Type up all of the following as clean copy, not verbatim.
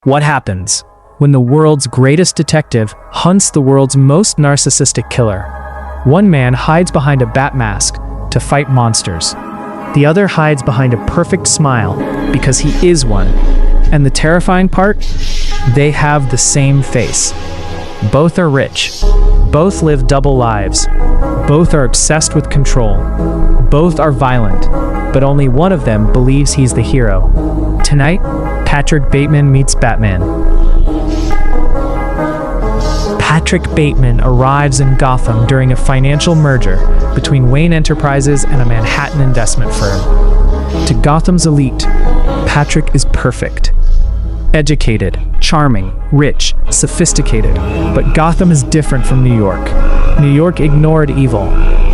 What happens when the world's greatest detective hunts the world's most narcissistic killer? One man hides behind a bat mask to fight monsters. The other hides behind a perfect smile because he is one. And the terrifying part? They have the same face. Both are rich. Both live double lives. Both are obsessed with control. Both are violent, but only one of them believes he's the hero. Tonight, Patrick Bateman meets Batman. Patrick Bateman arrives in Gotham during a financial merger between Wayne Enterprises and a Manhattan investment firm. To Gotham's elite, Patrick is perfect. Educated, charming, rich, sophisticated, but Gotham is different from New York. New York ignored evil.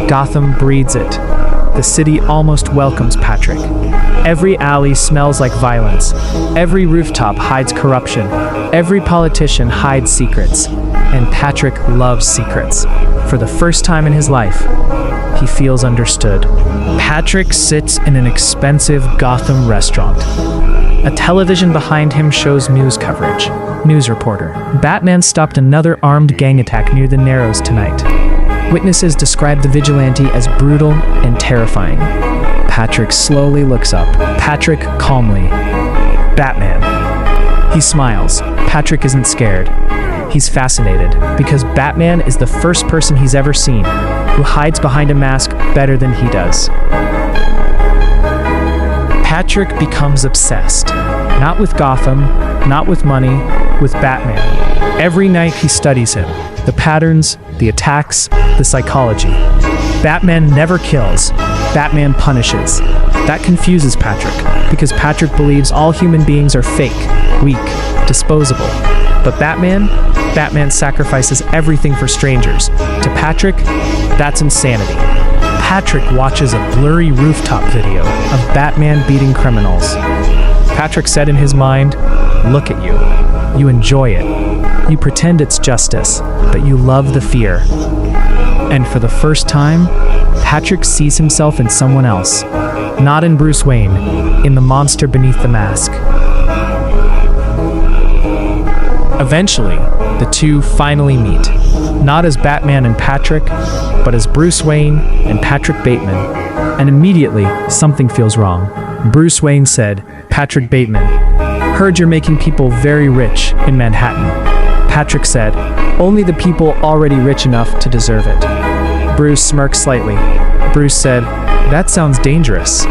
Gotham breeds it. The city almost welcomes Patrick. Every alley smells like violence. Every rooftop hides corruption. Every politician hides secrets. And Patrick loves secrets. For the first time in his life, he feels understood. Patrick sits in an expensive Gotham restaurant. A television behind him shows news coverage. News reporter: Batman stopped another armed gang attack near the Narrows tonight. Witnesses describe the vigilante as brutal and terrifying. Patrick slowly looks up. Patrick calmly. Batman. He smiles. Patrick isn't scared. He's fascinated because Batman is the first person he's ever seen who hides behind a mask better than he does. Patrick becomes obsessed. Not with Gotham, not with money, with Batman. Every night he studies him. The patterns, the attacks, the psychology. Batman never kills. Batman punishes. That confuses Patrick, because Patrick believes all human beings are fake, weak, disposable. But Batman sacrifices everything for strangers. To Patrick, that's insanity. Patrick watches a blurry rooftop video of Batman beating criminals. Patrick said in his mind, "Look at you. You enjoy it. You pretend it's justice, but you love the fear." And for the first time, Patrick sees himself in someone else. Not in Bruce Wayne, in the monster beneath the mask. Eventually, the two finally meet. Not as Batman and Patrick, but as Bruce Wayne and Patrick Bateman. And immediately, something feels wrong. Bruce Wayne said, "Patrick Bateman, heard you're making people very rich in Manhattan." Patrick said, "Only the people already rich enough to deserve it." Bruce smirked slightly. Bruce said, "That sounds dangerous."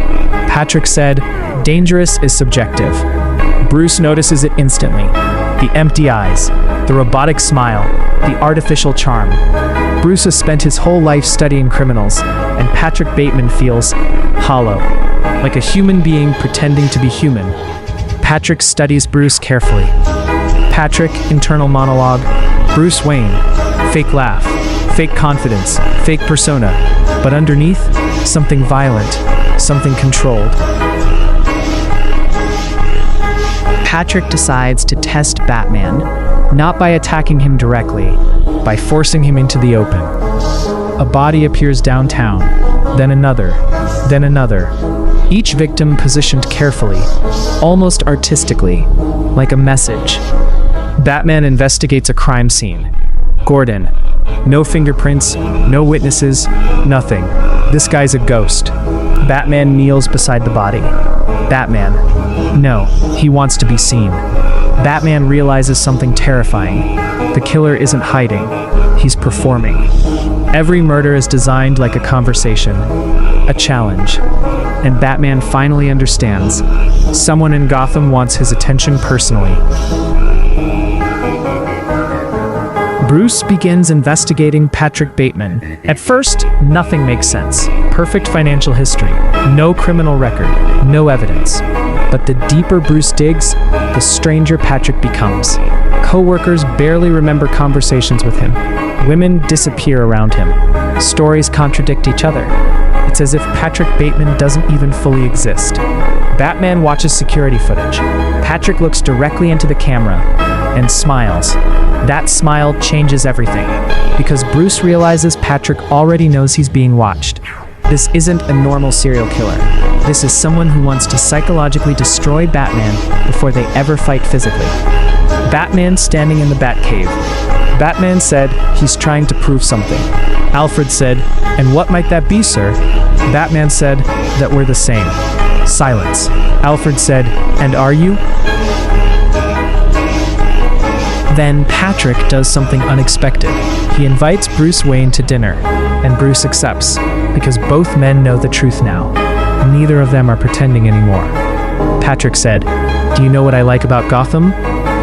Patrick said, "Dangerous is subjective." Bruce notices it instantly. The empty eyes, the robotic smile, the artificial charm. Bruce has spent his whole life studying criminals, and Patrick Bateman feels hollow, like a human being pretending to be human. Patrick studies Bruce carefully. Patrick, internal monologue. Bruce Wayne, fake laugh, fake confidence, fake persona. But underneath, something violent, something controlled. Patrick decides to test Batman, not by attacking him directly, by forcing him into the open. A body appears downtown, then another, then another. Each victim positioned carefully, almost artistically, like a message. Batman investigates a crime scene. Gordon. No fingerprints, no witnesses, nothing. This guy's a ghost. Batman kneels beside the body. Batman. No, he wants to be seen. Batman realizes something terrifying. The killer isn't hiding. He's performing. Every murder is designed like a conversation, a challenge. And Batman finally understands. Someone in Gotham wants his attention personally. Bruce begins investigating Patrick Bateman. At first, nothing makes sense. Perfect financial history, no criminal record, no evidence. But the deeper Bruce digs, the stranger Patrick becomes. Co-workers barely remember conversations with him. Women disappear around him. Stories contradict each other. It's as if Patrick Bateman doesn't even fully exist. Batman watches security footage. Patrick looks directly into the camera and smiles. That smile changes everything, because Bruce realizes Patrick already knows he's being watched. This isn't a normal serial killer. This is someone who wants to psychologically destroy Batman before they ever fight physically. Batman standing in the Batcave. Batman said, "He's trying to prove something." Alfred said, "And what might that be, sir?" Batman said, "That we're the same." Silence. Alfred said, "And are you?" Then Patrick does something unexpected. He invites Bruce Wayne to dinner, and Bruce accepts, because both men know the truth now. Neither of them are pretending anymore. Patrick said, "Do you know what I like about Gotham?"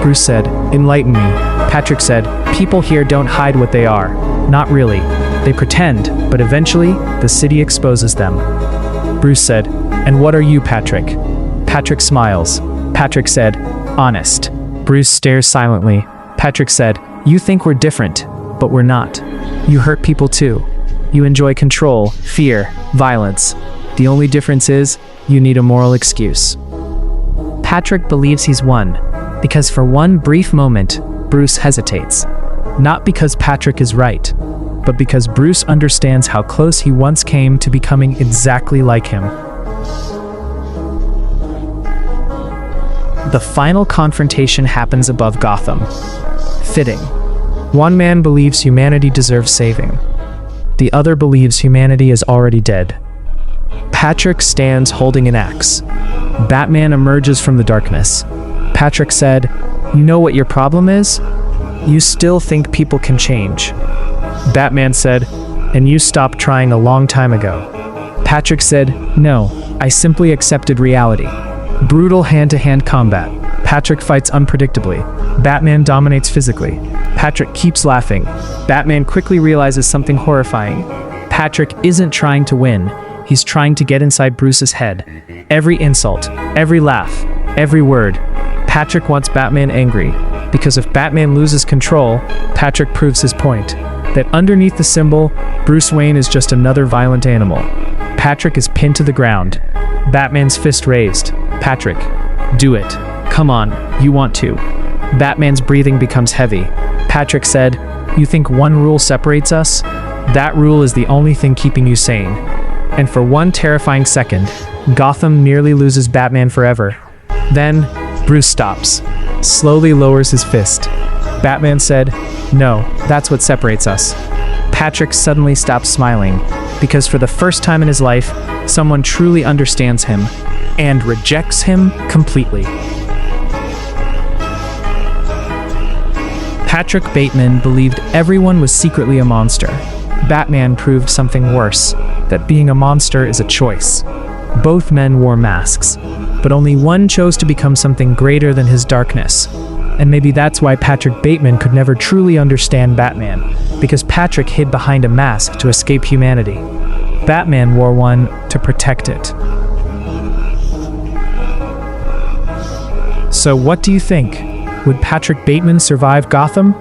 Bruce said, "Enlighten me." Patrick said, "People here don't hide what they are. Not really. They pretend, but eventually, the city exposes them." Bruce said, "And what are you, Patrick?" Patrick smiles. Patrick said, "Honest." Bruce stares silently. Patrick said, "You think we're different, but we're not. You hurt people too. You enjoy control, fear, violence. The only difference is, you need a moral excuse." Patrick believes he's won, because for one brief moment, Bruce hesitates. Not because Patrick is right, but because Bruce understands how close he once came to becoming exactly like him. The final confrontation happens above Gotham. Fitting. One man believes humanity deserves saving. The other believes humanity is already dead. Patrick stands holding an axe. Batman emerges from the darkness. Patrick said, "You know what your problem is? You still think people can change." Batman said, "And you stopped trying a long time ago." Patrick said, "No, I simply accepted reality." Brutal hand-to-hand combat. Patrick fights unpredictably. Batman dominates physically. Patrick keeps laughing. Batman quickly realizes something horrifying. Patrick isn't trying to win. He's trying to get inside Bruce's head. Every insult, every laugh, every word. Patrick wants Batman angry, because if Batman loses control, Patrick proves his point, that underneath the symbol, Bruce Wayne is just another violent animal. Patrick is pinned to the ground. Batman's fist raised. "Patrick, do it. Come on, you want to." Batman's breathing becomes heavy. Patrick said, "You think one rule separates us? That rule is the only thing keeping you sane." And for one terrifying second, Gotham nearly loses Batman forever. Then, Bruce stops, slowly lowers his fist. Batman said, "No, that's what separates us." Patrick suddenly stops smiling, because for the first time in his life, someone truly understands him, and rejects him completely. Patrick Bateman believed everyone was secretly a monster. Batman proved something worse, that being a monster is a choice. Both men wore masks, but only one chose to become something greater than his darkness. And maybe that's why Patrick Bateman could never truly understand Batman, because Patrick hid behind a mask to escape humanity. Batman wore one to protect it. So what do you think? Would Patrick Bateman survive Gotham?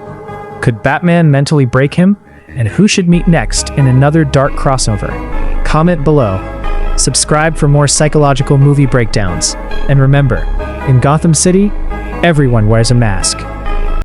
Could Batman mentally break him? And who should meet next in another dark crossover? Comment below. Subscribe for more psychological movie breakdowns. And remember, in Gotham City, everyone wears a mask.